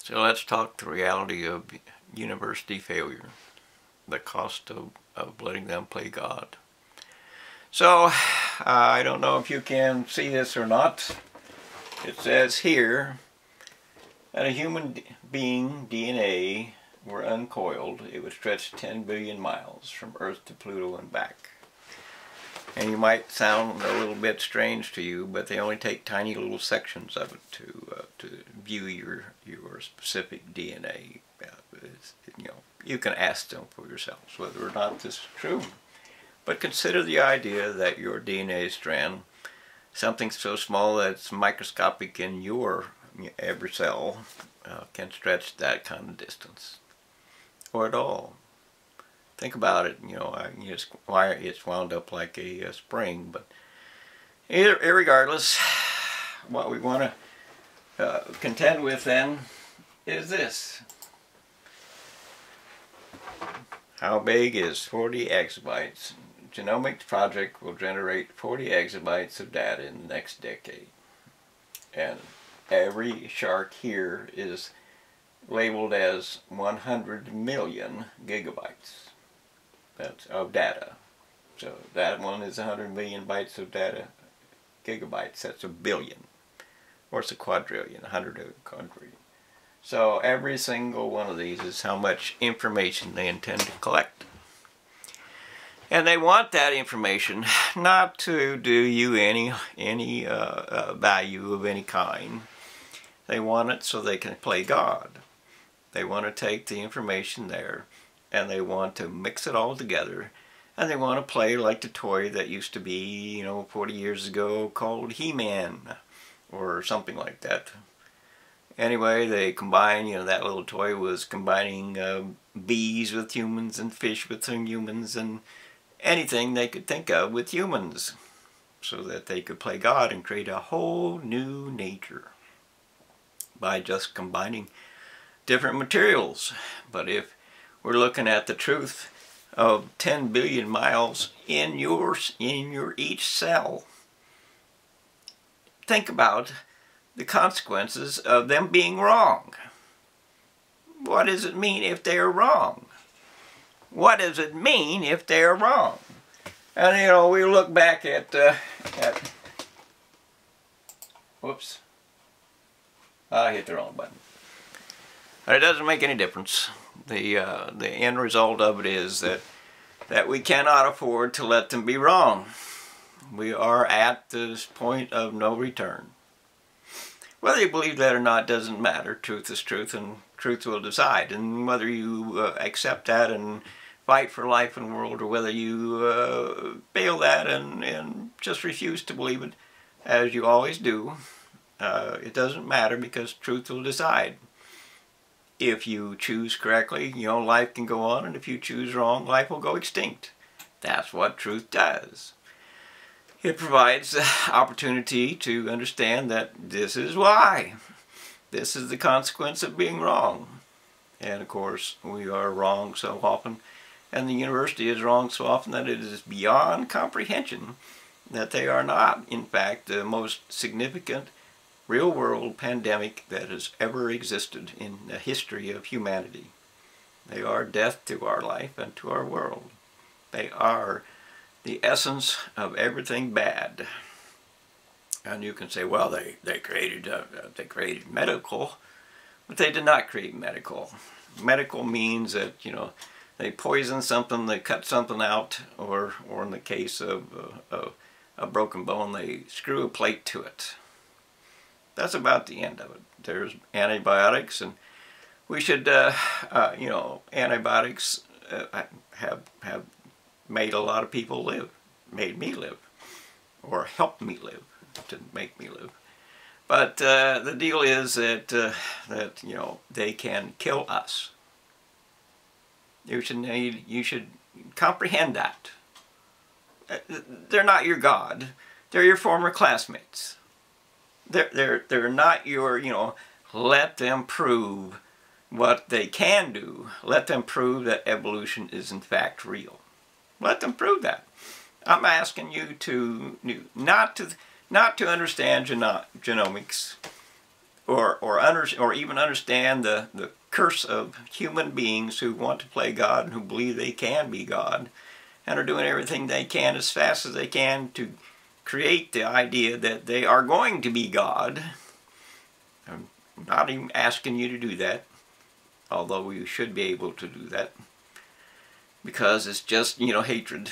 So let's talk the reality of university failure, the cost of letting them play God. So I don't know if you can see this or not. It says here that a human being DNA were uncoiled, it would stretch 10 billion miles from Earth to Pluto and back. And you might sound a little bit strange to you, but they only take tiny little sections of it to view your specific DNA. You can ask them for yourselves whether or not this is true. But consider the idea that your DNA strand, something so small that it's microscopic in your every cell, can stretch that kind of distance, or at all. Think about it. It's wound up like a spring. But irregardless, what we want to contend with then is this. How big is 40 exabytes? Genomics project will generate 40 exabytes of data in the next decade. And every shark here is labeled as 100 million gigabytes. That's of data. So that one is 100 million bytes of data. Gigabytes, that's a billion. Or it's a quadrillion, 100 of a quadrillion. So every single one of these is how much information they intend to collect. And they want that information not to do you any value of any kind. They want it so they can play God. They want to take the information there and they want to mix it all together, and they want to play like the toy that used to be, 40 years ago called He-Man or something like that. Anyway, they combine, that little toy was combining bees with humans and fish with humans and anything they could think of with humans, so that they could play God and create a whole new nature by just combining different materials. But if we're looking at the truth of 10 billion miles in your each cell, think about the consequences of them being wrong. What does it mean if they're wrong? What does it mean if they're wrong? And we look back at whoops, I hit the wrong button. But it doesn't make any difference. The end result of it is that we cannot afford to let them be wrong. We are at this point of no return. Whether you believe that or not doesn't matter. Truth is truth, and truth will decide. And whether you accept that and fight for life and world, or whether you fail that and just refuse to believe it, as you always do, it doesn't matter, because truth will decide. If you choose correctly, life can go on, and if you choose wrong, life will go extinct. That's what truth does. It provides the opportunity to understand that this is why. This is the consequence of being wrong. And of course, we are wrong so often, and the university is wrong so often that it is beyond comprehension that they are not, in fact, the most significant real-world pandemic that has ever existed in the history of humanity. They are death to our life and to our world. They are the essence of everything bad. And you can say, well, they created medical, but they did not create medical. Medical means that they poison something, they cut something out, or in the case of a broken bone, they screw a plate to it. That's about the end of it. There's antibiotics, and we should, antibiotics have made a lot of people live, made me live, or helped me live, didn't make me live. But the deal is that they can kill us. You should comprehend that. They're not your God. They're your former classmates. They're not your, let them prove what they can do. Let them prove that evolution is in fact real. Let them prove that. I'm asking you to not to understand genomics or even understand the curse of human beings who want to play God and who believe they can be God, and are doing everything they can as fast as they can to create the idea that they are going to be God. I'm not even asking you to do that, although you should be able to do that, because it's just, hatred.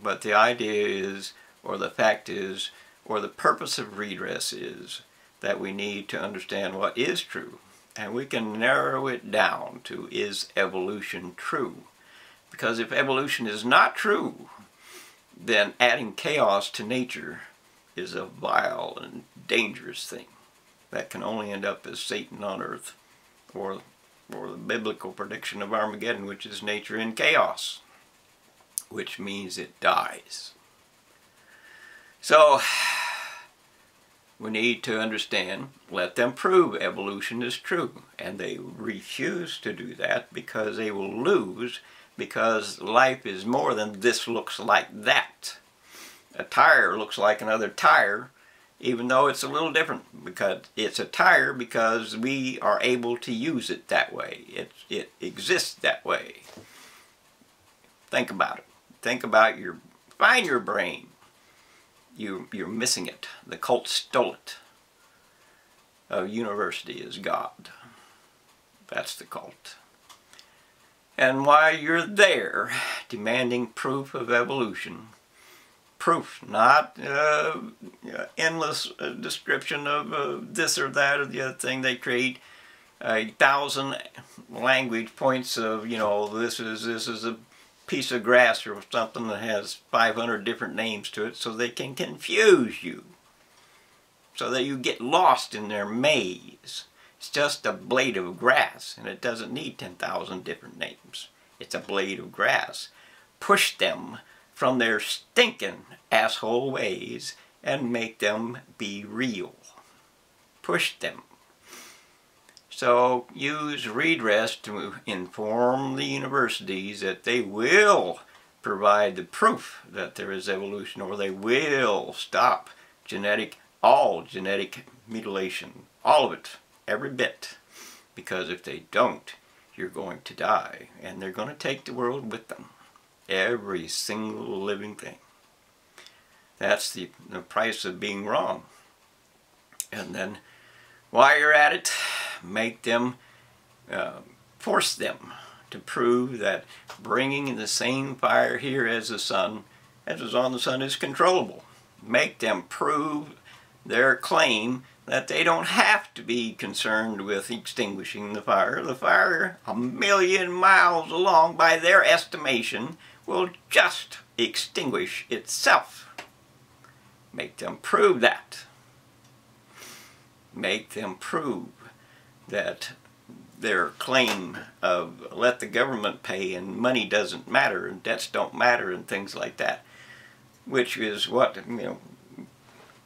But the idea is, or the fact is, or the purpose of redress is, that we need to understand what is true. And we can narrow it down to, is evolution true? Because if evolution is not true, then adding chaos to nature is a vile and dangerous thing that can only end up as Satan on earth, or the biblical prediction of Armageddon, which is nature in chaos, which means it dies. So we need to understand, let them prove evolution is true. And they refuse to do that because they will lose, because life is more than this looks like that. A tire looks like another tire, even though it's a little different, because it's a tire because we are able to use it that way. It exists that way. Think about it. Think about find your brain. You're missing it. The cult stole it. A university is God. That's the cult. And while you're there demanding proof of evolution, proof, not endless description of this or that or the other thing, they create 1,000 language points of, this is a piece of grass or something that has 500 different names to it, so they can confuse you, so that you get lost in their maze. It's just a blade of grass, and it doesn't need 10,000 different names. It's a blade of grass. Push them from their stinking asshole ways and make them be real. Push them. So use redress to inform the universities that they will provide the proof that there is evolution, or they will stop all genetic mutilation, all of it, every bit. Because if they don't, you're going to die, and they're going to take the world with them. Every single living thing. That's the price of being wrong. And then, while you're at it, make them, force them to prove that bringing in the same fire here as the sun, as is on the sun, is controllable. Make them prove their claim that they don't have to be concerned with extinguishing the fire. The fire, 1,000,000 miles along, by their estimation, will just extinguish itself. Make them prove that. Make them prove that their claim of let the government pay and money doesn't matter and debts don't matter and things like that, which is what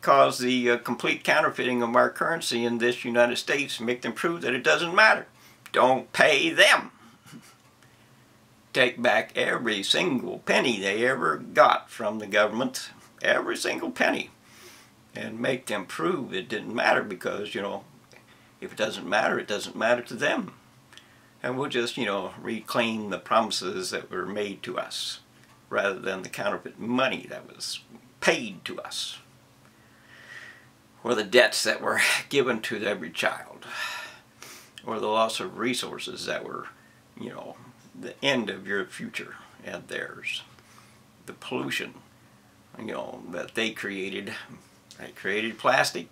caused the complete counterfeiting of our currency in this United States. Make them prove that it doesn't matter. Don't pay them. Take back every single penny they ever got from the government, every single penny, and make them prove it didn't matter, because, if it doesn't matter to them. And we'll just, reclaim the promises that were made to us, rather than the counterfeit money that was paid to us, or the debts that were given to every child, or the loss of resources that were, the end of your future and theirs. The pollution, that they created. They created plastic,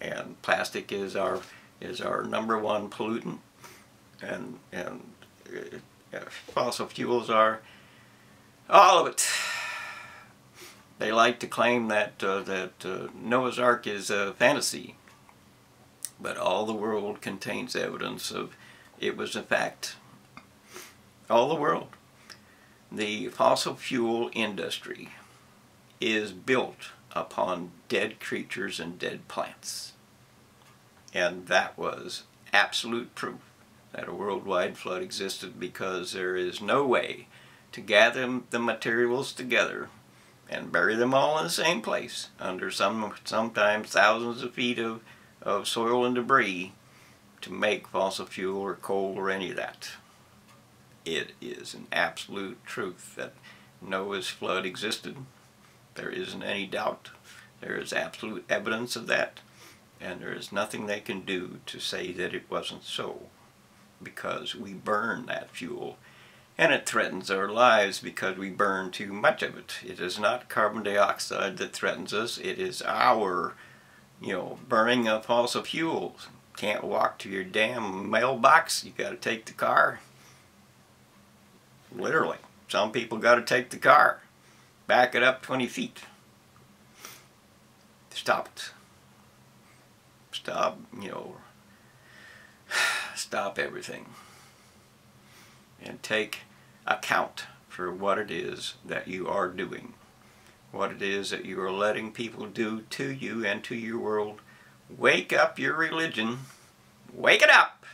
and plastic is our #1 pollutant, and fossil fuels are all of it. They like to claim that Noah's Ark is a fantasy, but all the world contains evidence of it was a fact. All the world. The fossil fuel industry is built upon dead creatures and dead plants. And that was absolute proof that a worldwide flood existed, because there is no way to gather the materials together and bury them all in the same place under sometimes thousands of feet of of soil and debris to make fossil fuel or coal or any of that. It is an absolute truth that Noah's flood existed. There isn't any doubt. There is absolute evidence of that, and there is nothing they can do to say that it wasn't so, because we burn that fuel, and it threatens our lives because we burn too much of it. It is not carbon dioxide that threatens us. It is our, burning of fossil fuels. Can't walk to your damn mailbox. You got to take the car. Literally. Some people got to take the car. Back it up 20 feet. Stop it. Stop, stop everything. And take account for what it is that you are doing. What it is that you are letting people do to you and to your world. Wake up your religion. Wake it up.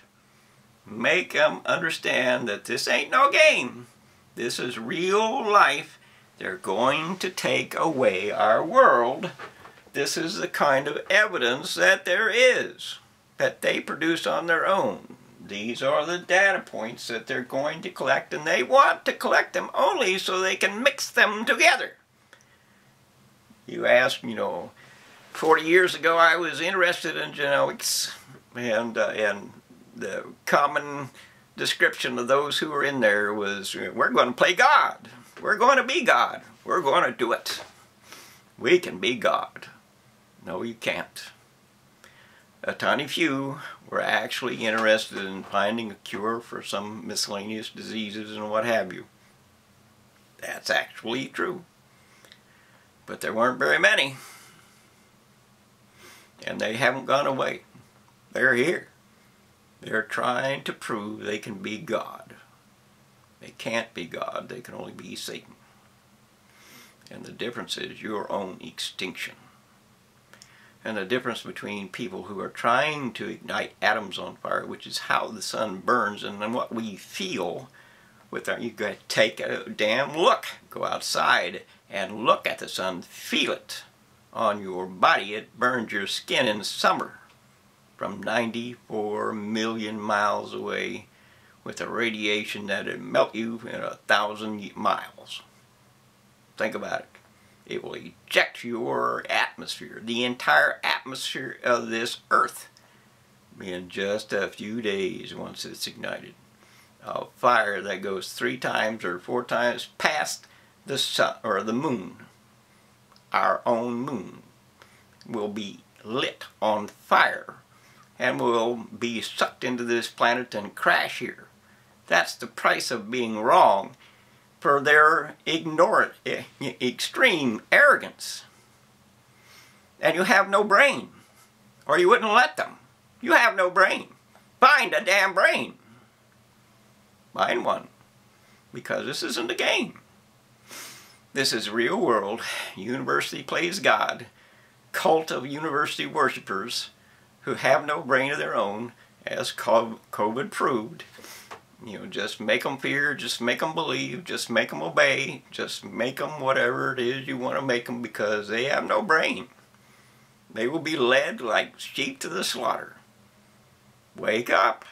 Make them understand that this ain't no game. This is real life. They're going to take away our world. This is the kind of evidence that there is, that they produce on their own. These are the data points that they're going to collect, and they want to collect them only so they can mix them together. You ask, 40 years ago I was interested in genomics, and the common description of those who were in there was, we're going to play God. We're going to be God. We're going to do it. We can be God. No, you can't. A tiny few were actually interested in finding a cure for some miscellaneous diseases and what have you. That's actually true. But there weren't very many. And they haven't gone away. They're here. They're trying to prove they can be God. They can't be God. They can only be Satan. And the difference is your own extinction. And the difference between people who are trying to ignite atoms on fire, which is how the sun burns, and then what we feel with our, you got to take a damn look. Go outside and look at the sun. Feel it on your body. It burns your skin in summer from 94 million miles away with a radiation that would melt you in 1,000 miles. Think about it. It will eject your atmosphere, the entire atmosphere of this earth, in just a few days once it's ignited. A fire that goes 3 times or 4 times past the sun or the moon, our own moon, will be lit on fire and will be sucked into this planet and crash here. That's the price of being wrong for their extreme arrogance. And you have no brain, or you wouldn't let them. You have no brain. Find a damn brain. Find one, because this isn't a game. This is real world. University plays God. Cult of university worshippers who have no brain of their own, as COVID proved. Just make them fear, just make them believe, just make them obey, just make them whatever it is you want to make them, because they have no brain. They will be led like sheep to the slaughter. Wake up.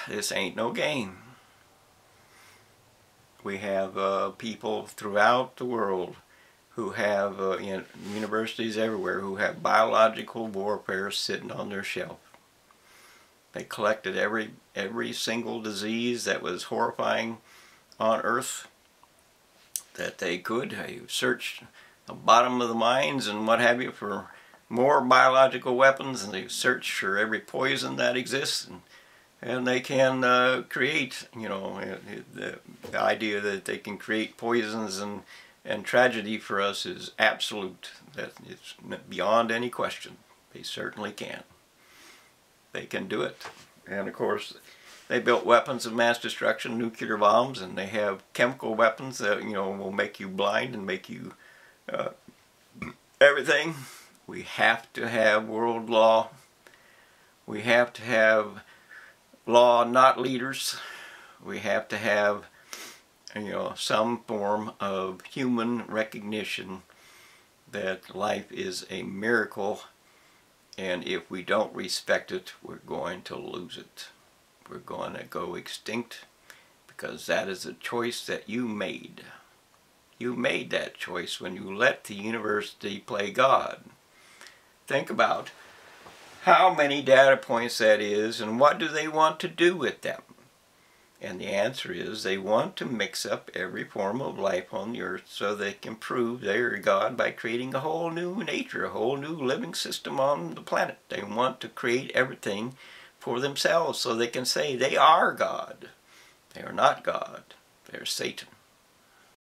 This ain't no game. We have people throughout the world who have, in universities everywhere, who have biological warfare sitting on their shelf. They collected every single disease that was horrifying on Earth that they could. They searched the bottom of the mines and what have you for more biological weapons, and they searched for every poison that exists, and they can create, the idea that they can create poisons and tragedy for us is absolute. That it's beyond any question. They certainly can. They can do it. And of course, they built weapons of mass destruction, nuclear bombs, and they have chemical weapons that, will make you blind and make you everything. We have to have world law. We have to have law, not leaders. We have to have, some form of human recognition that life is a miracle, and if we don't respect it, we're going to lose it. We're going to go extinct, because that is a choice that you made. You made that choice when you let the university play God. Think about how many data points that is, and what do they want to do with them? And the answer is they want to mix up every form of life on the earth so they can prove they are God by creating a whole new nature, a whole new living system on the planet. They want to create everything for themselves so they can say they are God. They are not God. They are Satan.